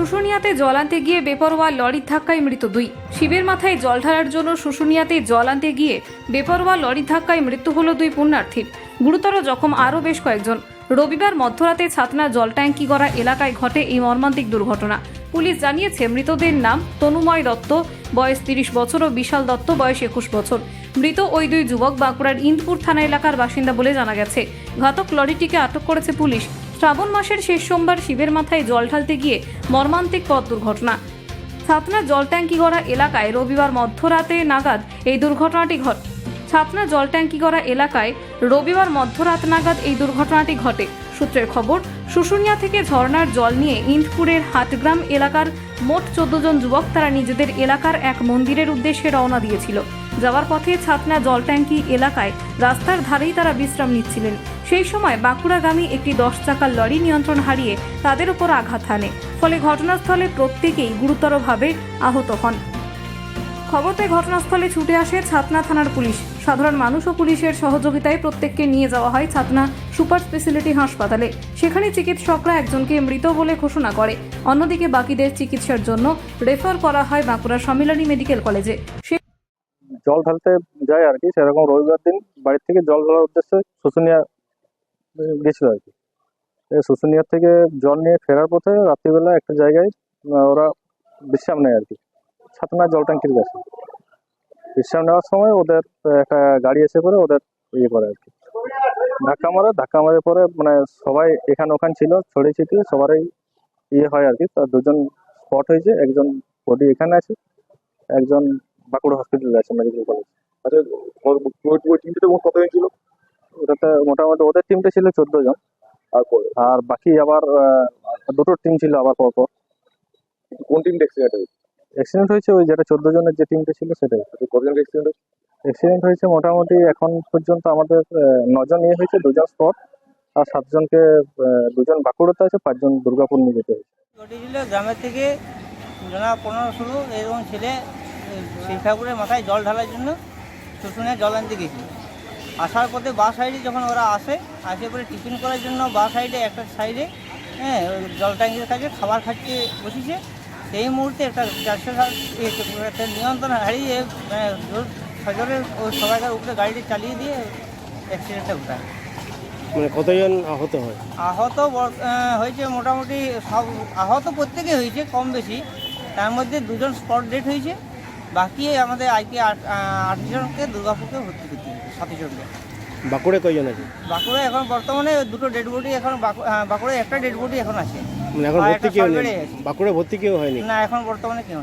শুশুনিয়াতে জল আনতে গিয়ে বেপরোয়া লরির ধাক্কায় মৃত দুই। শিবের মাথায় জল ঢালার জন্য শুশুনিয়াতে জল আনতে গিয়ে বেপরোয়া লরির ধাক্কায় মৃত্যু হলো দুই পুণ্যার্থীর। গুরুতর জখম আরও বেশ কয়েকজন। রবিবার মধ্যরাতে ছাতনা জল ট্যাঙ্কিগড়া এলাকায় ঘটে এই মর্মান্তিক দুর্ঘটনা। পুলিশ জানিয়েছে মৃতদের নাম তনুময় দত্ত, বয়স 30 বছর, ও বিশাল দত্ত, বয়স 21 বছর। মৃত ওই দুই যুবক বাঁকুড়ার ইন্দপুর থানা এলাকার বাসিন্দা বলে জানা গেছে। ঘাতক লরিটিকে আটক করেছে পুলিশ। শ্রাবণ মাসের শেষ সোমবার শিবের মাথায় জল ঢালতে গিয়ে মর্মান্তিক পথ দুর্ঘটনা। ছাতনা জল ট্যাঙ্কিগড়া এলাকায় রবিবার মধ্যরাতে নাগাদ এই দুর্ঘটনাটি ঘটে। সূত্রের খবর, শুশুনিয়া থেকে ঝর্ণার জল নিয়ে ইন্দপুরের হাটগ্রাম এলাকার মোট 14 জন যুবক তারা নিজেদের এলাকার এক মন্দিরের উদ্দেশ্যে রওনা দিয়েছিল। যাওয়ার পথে ছাতনা জল ট্যাঙ্কি এলাকায় রাস্তার ধারেই তারা বিশ্রাম নিচ্ছিলেন। সেই সময় বাঁকুড়াগামী একটি 10 চাকার লরি নিয়ন্ত্রণ হারিয়ে তাদের উপর আঘাত হানে। ফলে ঘটনাস্থলে প্রত্যেকেই গুরুতরভাবে আহত হন। খবর পেয়ে ঘটনাস্থলে ছুটে আসে ছাতনা থানার পুলিশ। সাধারণ মানুষ ও পুলিশের সহযোগিতায় প্রত্যেককে নিয়ে যাওয়া হয় ছাতনা সুপার স্পেশালিটি হাসপাতালে। সেখানে চিকিৎসকরা একজনকে মৃত বলে ঘোষণা করে। অন্যদিকে বাকিদের চিকিৎসার জন্য রেফার করা হয় বাঁকুড়া সম্মিলনী মেডিকেল কলেজে। জল ঢালতে যায় আর কি, সেরকম রবিবার দিন বাড়ি থেকে জল ঢালার উদ্দেশ্যে শুশুনিয়া গেছিল আর কি। শুশুনিয়া থেকে জল নিয়ে ফেরার পথে রাত্রিবেলা একটা জায়গায় ওরা বিশ্রাম নেয় আর কি, ছাতনা জল ট্যাঙ্কির কাছে। বিশ্রাম নেওয়ার সময় ওদের একটা গাড়ি এসে পরে ওদের ইয়ে করে আর কি, ধাক্কা মারে পরে মানে সবাই এখান ওখান ছিল, ছড়িয়ে ছিটিয়ে সবারই ইয়ে হয় আর কি। তার দুজন স্পট হয়েছে, একজন বডি এখানে আছে, একজন বাঁকুড়া হসপিটালে আছে, মেডিকেল কলেজ। আচ্ছা, ওই টিমটাতে কতজন ছিল? ওটাতে মোটামুটি ওদের টিমটা ছিল 14 জন, আর বাকি আবার দুটো টিম ছিল আবার পরপর। কোন টিমটা অ্যাক্সিডেন্ট হয়েছে ওই যেটা 14 জনের যে টিমটা ছিল সেটাই। কতজন অ্যাক্সিডেন্ট হয়েছে মোটামুটি এখন পর্যন্ত আমাদের 9 জন ইয়ে হয়েছে, 2 জন স্পট, আর 7 জনকে 2 জন বাঁকুড়াতে আছে, 5 জন দুর্গাপুর নিয়ে যেতে হয়েছে। ঘটেছিল গ্রামের থেকে জনা 15-16 এরকম ছেলে শিব ঠাকুরের মাথায় জল ঢালার জন্য শুশুনিয়া জল আনতে গেছিল। আসার পথে বাঁ সাইডে যখন ওরা আসে পরে টিফিন করার জন্য বাঁ সাইডে একটা সাইডে জল ট্যাঙ্কির কাছে খাবার খাচ্ছে বসেছে। সেই মুহূর্তে একটা 400 নিয়ন্ত্রণ হারিয়ে সজোরে ওই সবাইকার উপরে গাড়িটি চালিয়ে দিয়ে অ্যাক্সিডেন্টটা ঘটায়। মানে কতজন আহত হয়? আহত হয়েছে মোটামুটি সব আহত প্রত্যেকে হয়েছে কম বেশি। তার মধ্যে 2 জন স্পট ডেট হয়েছে, বাকি আমাদের আজকে 8 জনকে দুর্গাপুরকে ভর্তি করতে হয়েছে, 7 জনকে। বাঁকুড়ে কয়জন আছে? বাঁকুড়ে এখন বর্তমানে 2টো ডেড বডি, এখন বাঁকুড়ে একটা ডেড বডি এখন আছে। মানে এখন ভর্তি কেউ নেই? বাঁকুড়ে ভর্তি কেউ হয়নি? না, এখন বর্তমানে কেউ নেই।